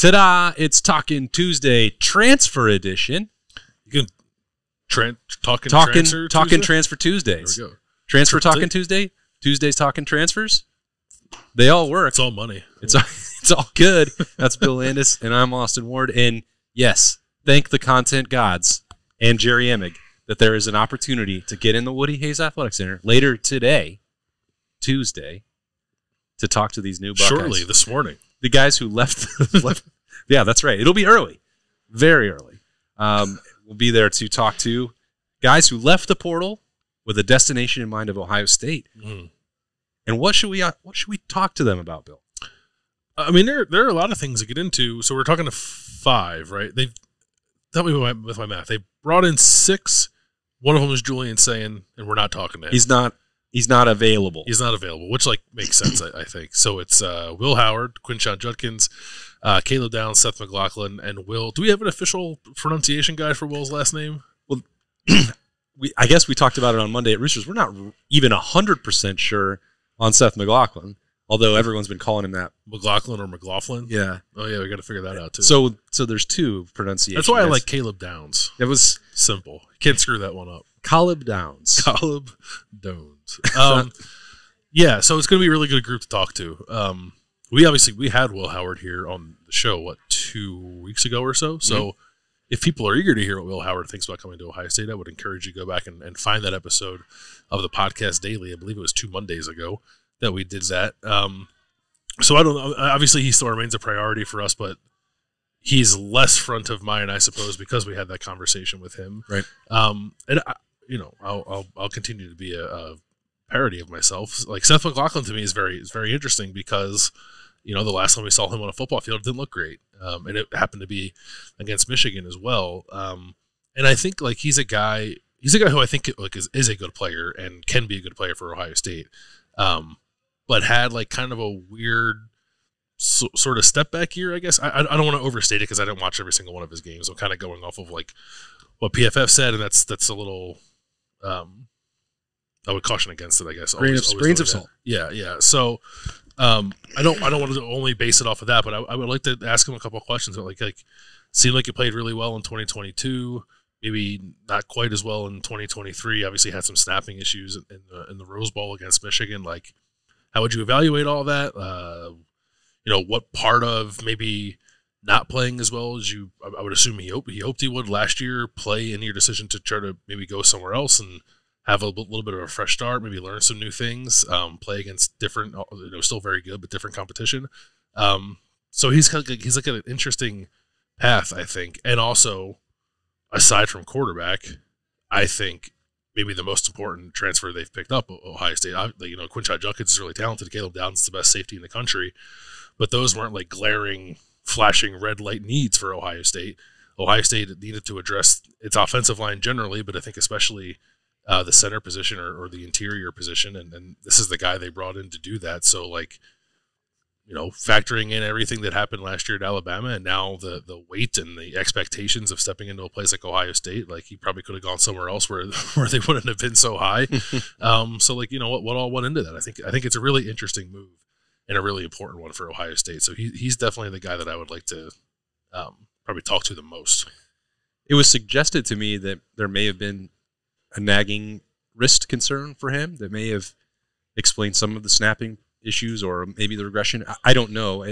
Ta-da! It's Talking Tuesday Transfer Edition. You can Talking Transfer Tuesdays. There we go. Transfer Talking Tuesday. Tuesdays Talking Transfers. They all work. It's all money. It's all good. That's Bill Landis, and I'm Austin Ward. And yes, thank the content gods and Jerry Emig that there is an opportunity to get in the Woody Hayes Athletic Center later today, Tuesday, to talk to these new Buckeyes. Shortly this morning. The guys who left. Yeah, that's right. It'll be early, very early. We'll be there to talk to guys who left the portal with a destination in mind of Ohio State. Mm. And what should we talk to them about, Bill? I mean, there are a lot of things to get into. So we're talking to 5, right? They've help me with my math. They brought in 6. One of them is Julian saying, and we're not talking to him. He's not available. He's not available, which makes sense, I think. So it's Will Howard, Quinshon Judkins, Caleb Downs, Seth McLaughlin, and Will. Do we have an official pronunciation guide for Will's last name? Well, I guess we talked about it on Monday at Roosters. We're not even 100% sure on Seth McLaughlin, although everyone's been calling him that. McLaughlin or McLaughlin? Yeah. Oh, yeah, we got to figure that out, too. So there's 2 pronunciations. That's why I like Caleb Downs. It was simple. You can't screw that one up. Caleb Downs. Caleb Downs. Yeah, so it's going to be a really good group to talk to. We had Will Howard here on the show, 2 weeks ago or so? So if people are eager to hear what Will Howard thinks about coming to Ohio State, I would encourage you to go back and find that episode of the podcast daily. I believe it was 2 Mondays ago that we did that. So I don't know. Obviously, he still remains a priority for us, but he's less front of mind, I suppose, because we had that conversation with him. Right. And I'll continue to be a parody of myself. Like Seth McLaughlin to me is very interesting because the last time we saw him on a football field, it didn't look great, and it happened to be against Michigan as well. And I think he's a guy who I think is a good player and can be a good player for Ohio State, but had kind of a weird sort of step back year, I guess. I don't want to overstate it because I didn't watch every single one of his games. I'm kind of going off of what PFF said, and that's a little. I would caution against it, I guess. Grains of salt. Yeah. So I don't want to only base it off of that, but I would like to ask him a couple of questions. Seemed like he played really well in 2022. Maybe not quite as well in 2023. Obviously had some snapping issues in the Rose Bowl against Michigan. How would you evaluate all that? What part of maybe not playing as well as I would assume he hoped he would last year play in your decision to try to maybe go somewhere else and have a little bit of a fresh start, maybe learn some new things, play against different, still very good, but different competition. So he's an interesting path, I think. And also, aside from quarterback, I think maybe the most important transfer they've picked up, Ohio State. Quinshon Judkins is really talented. Caleb Downs is the best safety in the country. But those weren't glaring, flashing red light needs for Ohio State. Ohio State needed to address its offensive line generally, but I think especially the center position or the interior position, and this is the guy they brought in to do that. So, factoring in everything that happened last year at Alabama and now the weight and the expectations of stepping into a place like Ohio State, he probably could have gone somewhere else where they wouldn't have been so high. What all went into that? I think it's a really interesting move and a really important one for Ohio State. So he's definitely the guy that I would like to probably talk to the most. It was suggested to me that there may have been a nagging wrist concern for him that may have explained some of the snapping issues or maybe the regression. I don't know.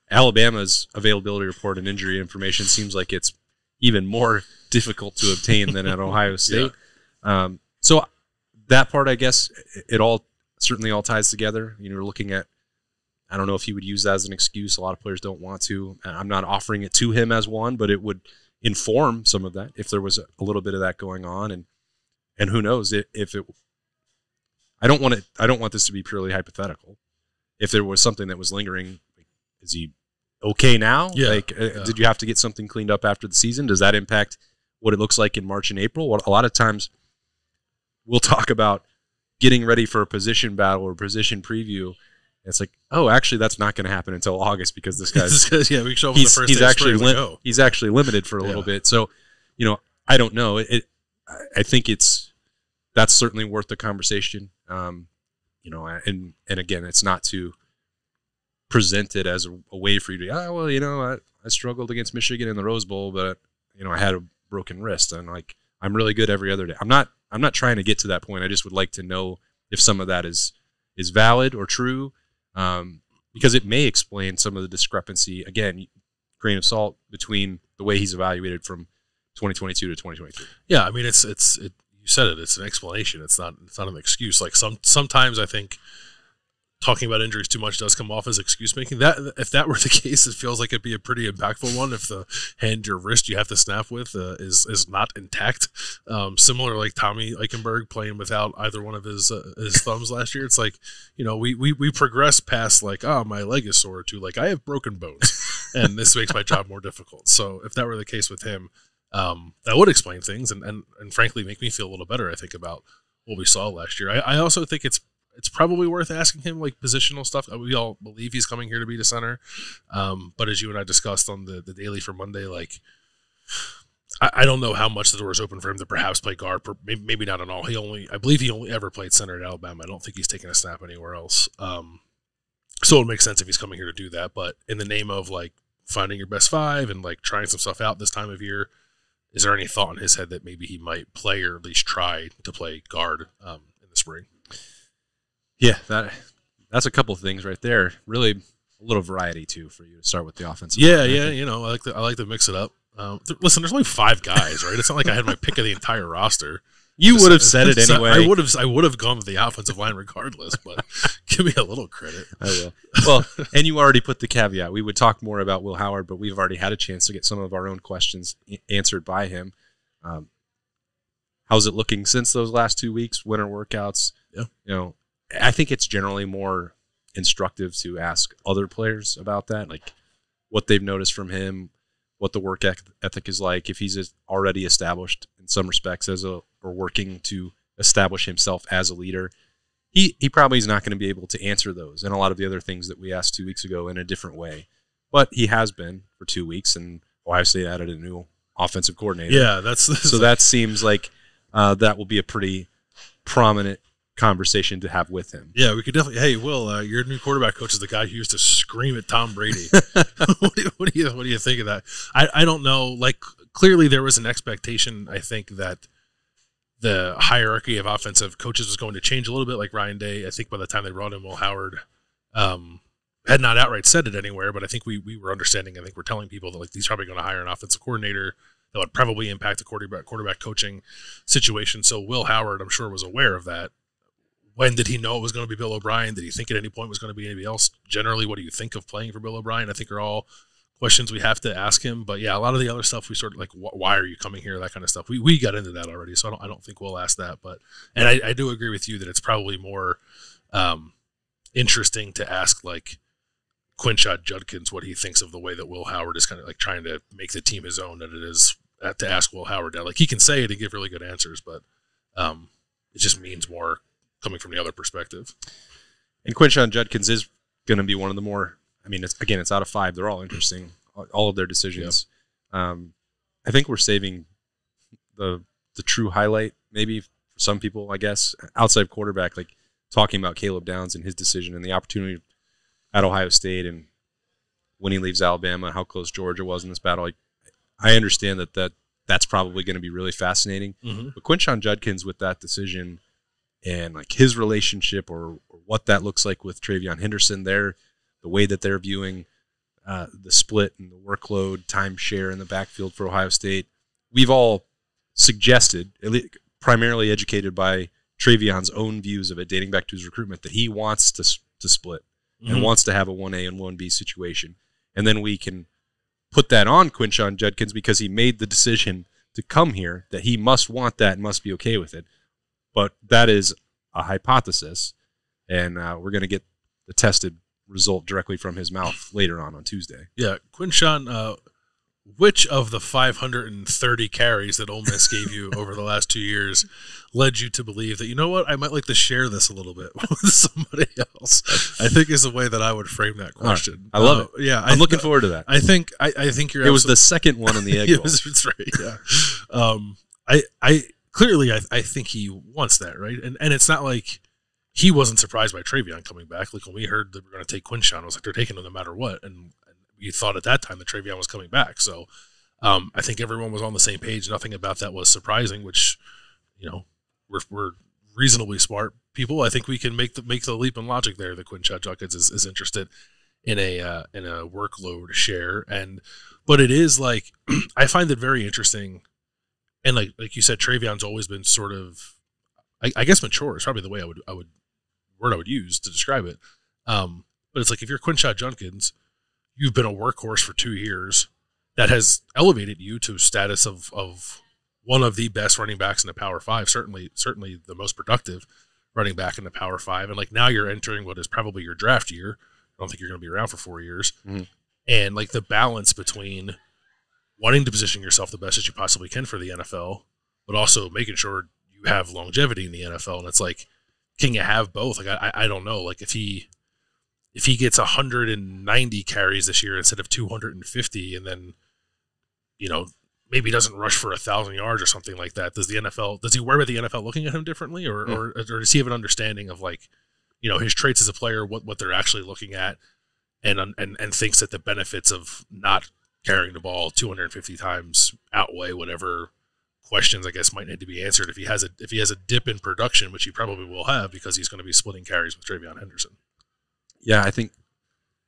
Alabama's availability report and injury information seems like it's even more difficult to obtain than at Ohio State. Yeah. So that part, I guess, it all certainly all ties together. We're looking at, I don't know if he would use that as an excuse. A lot of players don't want to. I'm not offering it to him as one, but it would inform some of that if there was a little bit of that going on. And who knows if it. I don't want this to be purely hypothetical. If there was something that was lingering, is he okay now? Yeah. Did you have to get something cleaned up after the season? Does that impact what it looks like in March and April? A lot of times, we'll talk about getting ready for a position battle or position preview. It's actually, that's not going to happen until August because this guy's we show up the first day of spring, he's actually limited for a little bit. So, I don't know. I think that's certainly worth the conversation. And again, it's not to presented as a way for you to, I struggled against Michigan in the Rose Bowl, but I had a broken wrist, and like I'm really good every other day. I'm not trying to get to that point. I just would like to know if some of that is valid or true, because it may explain some of the discrepancy. Again, grain of salt between the way he's evaluated from 2022 to 2023. Yeah, I mean, you said it. It's an explanation. It's not an excuse. Like sometimes I think talking about injuries too much does come off as excuse making. That if that were the case, it feels like it'd be a pretty impactful one. If the hand or wrist you have to snap with is not intact, similar like Tommy Eichenberg playing without either one of his thumbs last year. It's like we progress past like my leg is sore to like I have broken bones, and this makes my job more difficult. So if that were the case with him, that would explain things and frankly make me feel a little better. I think about what we saw last year. I also think it's probably worth asking him like positional stuff. We all believe he's coming here to be the center, but as you and I discussed on the daily for Monday, like I don't know how much the door is open for him to perhaps play guard. Maybe not at all. I believe he only ever played center at Alabama. I don't think he's taken a snap anywhere else. So it would make sense if he's coming here to do that. But in the name of like finding your best five and like trying some stuff out this time of year, is there any thought in his head that maybe he might play or at least try to play guard in the spring? Yeah, that's a couple of things right there. Really, a little variety too for you to start with the offense. Yeah. I like to mix it up. Listen, there's only 5 guys, right? It's not like I had my pick of the entire roster. You would have said it anyway. I would have gone with the offensive line regardless, but give me a little credit. I will. Well, and you already put the caveat. We would talk more about Will Howard, but we've already had a chance to get some of our own questions answered by him. How's it looking since those last 2 weeks? Winter workouts. Yeah. I think it's generally more instructive to ask other players about that, like what they've noticed from him, what the work ethic is like, if he's already established in some respects or working to establish himself as a leader. He probably is not going to be able to answer those and a lot of the other things that we asked 2 weeks ago in a different way. But he has been for 2 weeks, and Ohio State added a new offensive coordinator. Yeah, so that seems like that will be a pretty prominent conversation to have with him. Yeah, we could definitely. Hey, Will, your new quarterback coach is the guy who used to scream at Tom Brady. What do you think of that? I don't know. Like, clearly there was an expectation, I think, that the hierarchy of offensive coaches was going to change a little bit. Like Ryan Day, I think by the time they brought in Will Howard, had not outright said it anywhere, but I think we were understanding. I think we're telling people that like he's probably going to hire an offensive coordinator that would probably impact the quarterback coaching situation. So Will Howard, I'm sure, was aware of that. When did he know it was going to be Bill O'Brien? Did he think at any point it was going to be anybody else? Generally, what do you think of playing for Bill O'Brien? I think are all questions we have to ask him. But yeah, a lot of the other stuff we sort of like, why are you coming here? That kind of stuff. We got into that already, so I don't think we'll ask that. But and I do agree with you that it's probably more interesting to ask like Quinshon Judkins what he thinks of the way that Will Howard is kind of like trying to make the team his own than it is to ask Will Howard that. Like he can say it and give really good answers, but it just means more coming from the other perspective. And Quinshon Judkins is going to be one of the more, I mean, it's out of 5. They're all interesting, all of their decisions. Yep. I think we're saving the true highlight, maybe for some people, I guess, outside of quarterback, like talking about Caleb Downs and his decision and the opportunity at Ohio State and when he leaves Alabama, how close Georgia was in this battle. Like, I understand that's probably going to be really fascinating. Mm-hmm. But Quinshon Judkins with that decision and like his relationship or what that looks like with TreVeyon Henderson there, the way that they're viewing the split and the workload, time share in the backfield for Ohio State. We've all suggested, primarily educated by TreVeyon's own views of it, dating back to his recruitment, that he wants to split mm-hmm. and wants to have a 1A and 1B situation. And then we can put that on Quinshon Judkins because he made the decision to come here, that he must want that and must be okay with it. But that is a hypothesis, and we're going to get the tested result directly from his mouth later on Tuesday. Yeah, Quinshon, which of the 530 carries that Ole Miss gave you over the last 2 years led you to believe that, you know what, I might like to share this a little bit with somebody else? I think is the way that I would frame that question. Right. I love it. Yeah, I'm looking forward to that. I think you're. It was the second one in the Egg Bowl. That's right. Yeah. Clearly, I think he wants that, right? And it's not like he wasn't surprised by Travion coming back. Like when we heard that we're going to take Quinshon, I was like, they're taking him no matter what. And we thought at that time that Travion was coming back. So I think everyone was on the same page. Nothing about that was surprising, which, we're reasonably smart people. I think we can make the leap in logic there that Quinshon Judkins is interested in a workload share. But it is like, I find it very interesting. And like you said, Travion's always been sort of, I guess mature is probably the way I would use to describe it. But it's like, if you're Quinshon Judkins, you've been a workhorse for 2 years that has elevated you to status of one of the best running backs in the Power 5, certainly the most productive running back in the Power 5. And like now you're entering what is probably your draft year. I don't think you're going to be around for 4 years. Mm-hmm. And like the balance between wanting to position yourself the best as you possibly can for the NFL, but also making sure you have longevity in the NFL. And it's like, can you have both? Like, I don't know. Like if he gets 190 carries this year instead of 250, and then, maybe doesn't rush for 1,000 yards or something like that, does he worry about the NFL looking at him differently, or does he have an understanding of like, his traits as a player, what they're actually looking at, and thinks that the benefits of not carrying the ball 250 times outweigh whatever questions I guess might need to be answered if he has a dip in production, which he probably will have because he's going to be splitting carries with Travion Henderson. Yeah, I think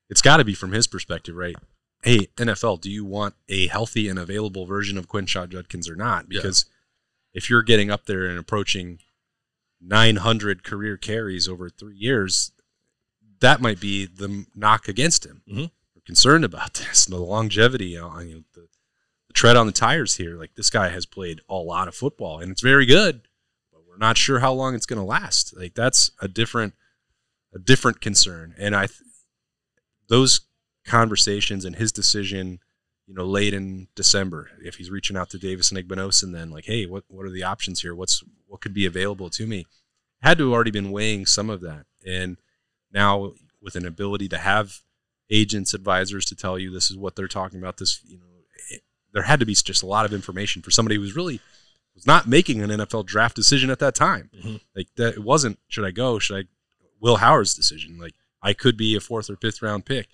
it's got to be from his perspective, right? Hey, NFL, do you want a healthy and available version of Quinshon Judkins or not? Because if you're getting up there and approaching 900 career carries over 3 years, that might be the knock against him. Mm-hmm. We're concerned about this, the longevity, the tread on the tires here. Like, this guy has played a lot of football, and it's very good, but we're not sure how long it's going to last. Like, that's a different concern. And those conversations and his decision, late in December, if he's reaching out to Davis and Igbenogson, then like, hey, what are the options here? What could be available to me? Had to have already been weighing some of that. And now with an ability to have agents, advisors to tell you this is what they're talking about, there had to be just a lot of information for somebody who was not making an NFL draft decision at that time. Mm-hmm. Like, that, it wasn't, should I go? Will Howard's decision. Like, I could be a 4th or 5th round pick.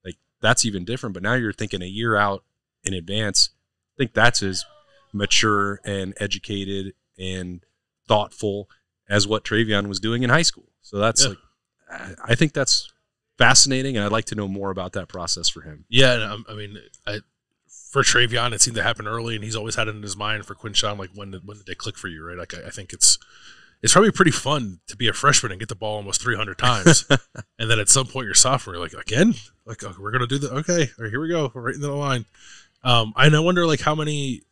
Like, that's even different. But now you're thinking a year out in advance. I think that's as mature and educated and thoughtful as what Travion was doing in high school. So that's I think that's fascinating, and I'd like to know more about that process for him. Yeah, I mean, for Travion, it seemed to happen early, and he's always had it in his mind for Quinshon, like, when did they click for you, right? Like, I think it's probably pretty fun to be a freshman and get the ball almost 300 times, and then at some point your sophomore, you're like, again? Like, oh, we're going to do that? Okay, all right, here we go. We're right into the line. And I wonder, like, how many,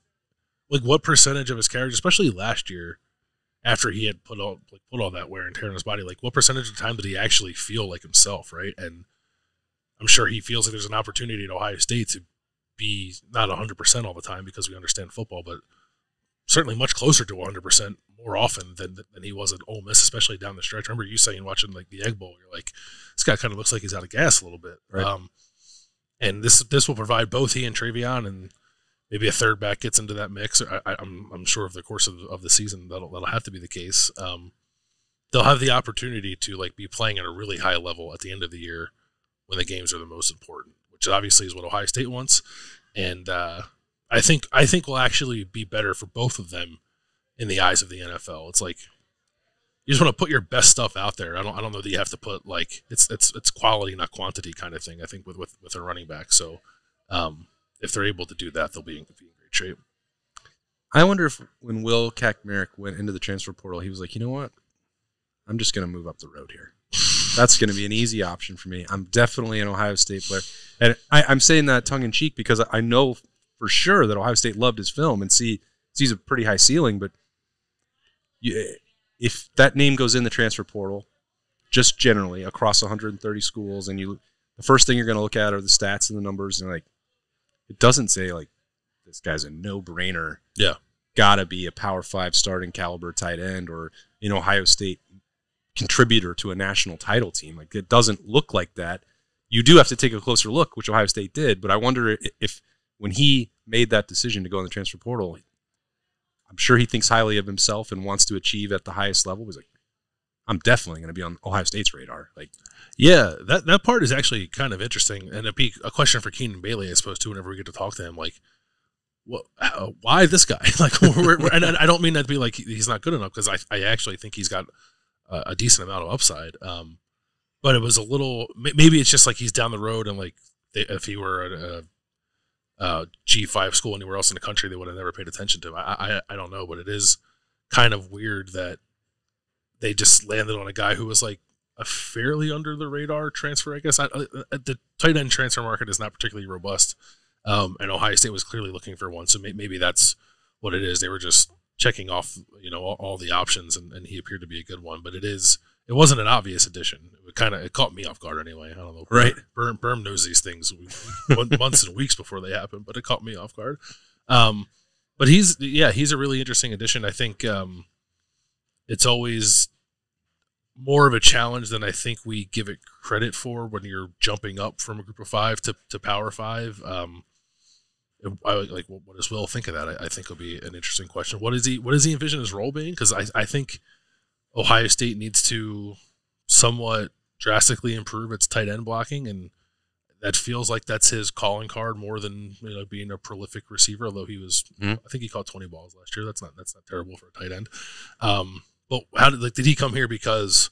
like, what percentage of his carriage, especially last year, after he had put all that wear and tear on his body, like, what percentage of the time did he actually feel like himself, right? And I'm sure he feels like there's an opportunity at Ohio State to be not 100% all the time because we understand football, but certainly much closer to 100% more often than he was at Ole Miss, especially down the stretch. I remember you saying, watching like the Egg Bowl, you're like, this guy kind of looks like he's out of gas a little bit. Right. And this will provide both he and Travion, and maybe a third back gets into that mix. I'm sure over the course of the season that'll have to be the case. They'll have the opportunity to like be playing at a really high level at the end of the year when the games are the most important, which obviously is what Ohio State wants. And I think will actually be better for both of them in the eyes of the NFL. It's like, you just want to put your best stuff out there. I don't know that you have to put like it's quality, not quantity kind of thing. I think with a running back. So if they're able to do that, they'll be in great shape. I wonder if when Will Kaczmarek went into the transfer portal, he was like, you know what? I'm just going to move up the road here. That's going to be an easy option for me. I'm definitely an Ohio State player. And I'm saying that tongue-in-cheek because I know for sure that Ohio State loved his film and sees a pretty high ceiling. But if that name goes in the transfer portal, just generally across 130 schools, and the first thing you're going to look at are the stats and the numbers, and like, it doesn't say like this guy's a no-brainer. Yeah, gotta be a Power 5 starting caliber tight end or an Ohio State contributor to a national title team. Like, it doesn't look like that. You do have to take a closer look, which Ohio State did. But I wonder if when he made that decision to go in the transfer portal, I'm sure he thinks highly of himself and wants to achieve at the highest level. He's like, I'm definitely going to be on Ohio State's radar. Like, yeah, that part is actually kind of interesting, and it'd be a question for Keenan Bailey, I suppose, too. Whenever we get to talk to him, like, why this guy? Like, and I don't mean that to be like he's not good enough, because I actually think he's got a decent amount of upside. But it was a little, maybe it's just like he's down the road, and like if he were at a G5 school anywhere else in the country, they would have never paid attention to him. I don't know, but it is kind of weird that they just landed on a guy who was like a fairly under the radar transfer, I guess. The tight end transfer market is not particularly robust, and Ohio State was clearly looking for one, so maybe that's what it is. They were just checking off, all the options, and he appeared to be a good one. But it wasn't an obvious addition. It caught me off guard anyway. I don't know. Right. Berm knows these things months and weeks before they happen, but it caught me off guard. But he's a really interesting addition. I think it's always more of a challenge than I think we give it credit for when you're jumping up from a group of 5 to Power 5. What does Will think of that? I think will be an interesting question. What does he envision his role being? Because I think Ohio State needs to somewhat drastically improve its tight end blocking, and that feels like that's his calling card more than being a prolific receiver. Although he was, I think he caught 20 balls last year. That's not terrible for a tight end. But did he come here because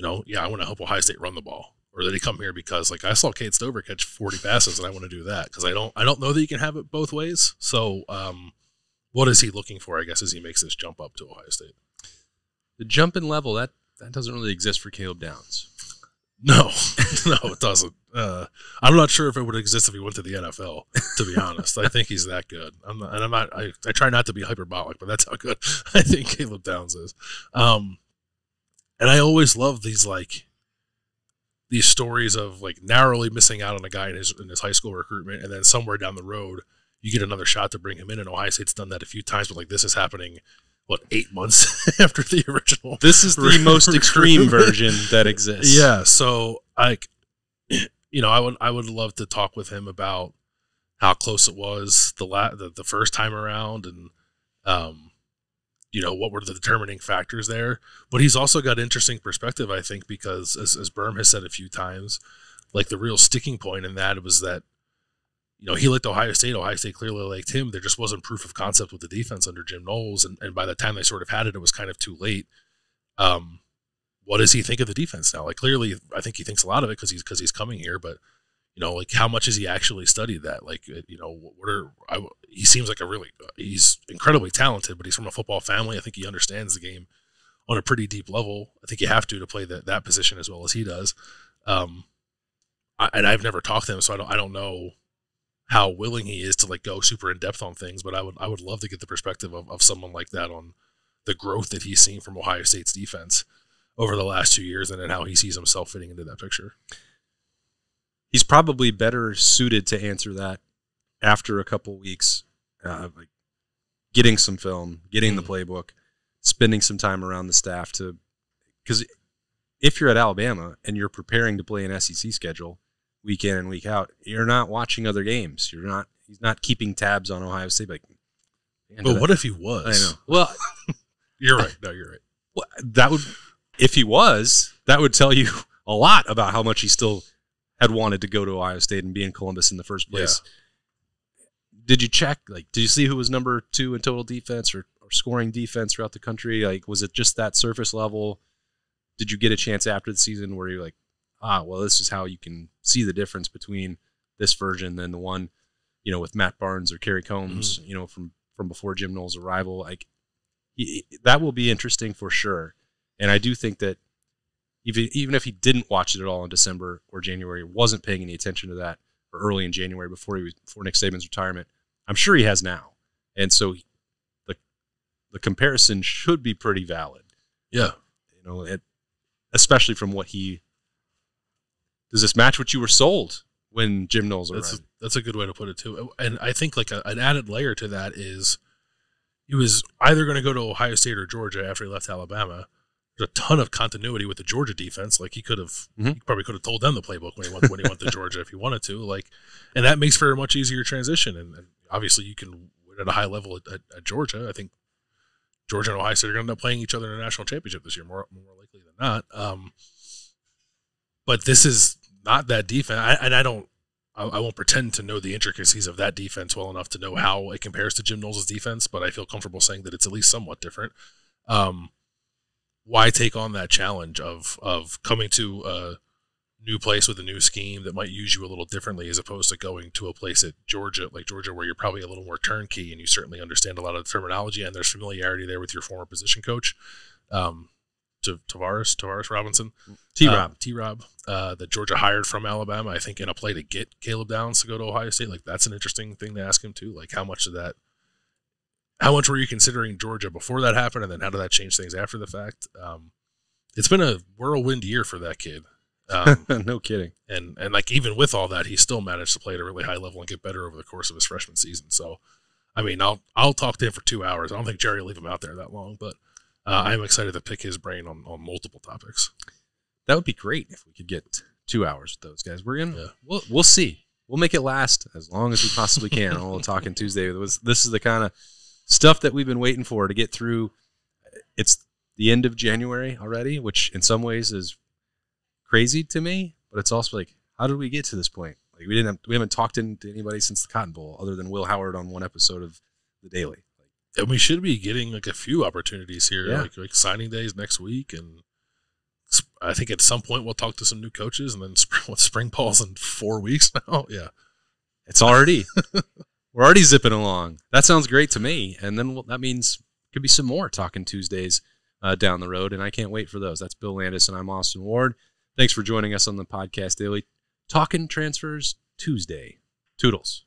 I want to help Ohio State run the ball, or did he come here because I saw Kate Stover catch 40 passes and I want to do that? Because I don't know that you can have it both ways. So what is he looking for, I guess, as he makes this jump up to Ohio State? The jump in level, that doesn't really exist for Caleb Downs. No, it doesn't. I'm not sure if it would exist if he went to the NFL, to be honest. I think he's that good. I try not to be hyperbolic, but that's how good I think Caleb Downs is. And I always love these stories of narrowly missing out on a guy in his high school recruitment, and then somewhere down the road you get another shot to bring him in. And Ohio State's done that a few times, but this is happening 8 months after the original. This is the most extreme version that exists. Yeah, so I would love to talk with him about how close it was the first time around, and what were the determining factors there. But he's also got interesting perspective, I think, because as Berm has said a few times, the real sticking point in that was that he liked Ohio State. Ohio State clearly liked him. There just wasn't proof of concept with the defense under Jim Knowles, and by the time they sort of had it, it was kind of too late. What does he think of the defense now? Clearly, I think he thinks a lot of it because he's coming here. But how much has he actually studied that? He seems like he's incredibly talented, but he's from a football family. I think he understands the game on a pretty deep level. I think you have to play that position as well as he does. And I've never talked to him, so I don't know how willing he is to go super in depth on things, but I would love to get the perspective of someone like that on the growth that he's seen from Ohio State's defense over the last 2 years, and then how he sees himself fitting into that picture. He's probably better suited to answer that after a couple weeks, getting some film, getting the playbook, spending some time around the staff because if you're at Alabama and you're preparing to play an SEC schedule week in and week out, you're not watching other games. He's not keeping tabs on Ohio State. But what if he was? I know. Well, you're right. No, you're right. Well, if he was, that would tell you a lot about how much he still had wanted to go to Ohio State and be in Columbus in the first place. Yeah. Did you check? Did you see who was number 2 in total defense or scoring defense throughout the country? Was it just that surface level? Did you get a chance after the season where you're well, this is how you can see the difference between this version and the one, with Matt Barnes or Kerry Combs, from before Jim Knowles' arrival? That will be interesting for sure. And I do think that even if he didn't watch it at all in December or January, wasn't paying any attention to that, or early in January before Nick Saban's retirement, I'm sure he has now. And so the comparison should be pretty valid. Yeah. Especially from what does this match what you were sold when Jim Knowles arrived? That's a good way to put it too. And I think an added layer to that is he was either going to go to Ohio State or Georgia after he left Alabama. There's a ton of continuity with the Georgia defense. He could have, he probably could have told them the playbook when he went to Georgia if he wanted to. And that makes for a much easier transition. And obviously, you can win at a high level at Georgia. I think Georgia and Ohio State are going to end up playing each other in a national championship this year, more likely than not. But this is not that defense, I won't pretend to know the intricacies of that defense well enough to know how it compares to Jim Knowles' defense, but I feel comfortable saying that it's at least somewhat different. Why take on that challenge of coming to a new place with a new scheme that might use you a little differently, as opposed to going to a place at Georgia, where you're probably a little more turnkey and you certainly understand a lot of the terminology and there's familiarity there with your former position coach, Tavares Robinson, T-Rob, that Georgia hired from Alabama, I think in a play to get Caleb Downs to go to Ohio State. Like, that's an interesting thing to ask him too. Like, how much were you considering Georgia before that happened, and then how did that change things after the fact? It's been a whirlwind year for that kid. No kidding. And like, even with all that, he still managed to play at a really high level and get better over the course of his freshman season. So, I mean, I'll talk to him for 2 hours. I don't think Jerry will leave him out there that long, but I'm excited to pick his brain on multiple topics. That would be great if we could get 2 hours with those guys. We'll see. We'll make it last as long as we possibly can on All Talking Tuesday. This is the kind of stuff that we've been waiting for to get through. It's the end of January already, which in some ways is crazy to me, but it's also like, how did we get to this point? Like, we haven't talked to anybody since the Cotton Bowl, other than Will Howard on one episode of The Daily. And we should be getting like a few opportunities here, like signing days next week, and I think at some point we'll talk to some new coaches, and then spring ball's in 4 weeks now. Yeah, it's already we're already zipping along. That sounds great to me, and then that means could be some more Talking Tuesdays down the road, and I can't wait for those. That's Bill Landis, and I'm Austin Ward. Thanks for joining us on the Podcast Daily, Talking Transfers Tuesday. Toodles.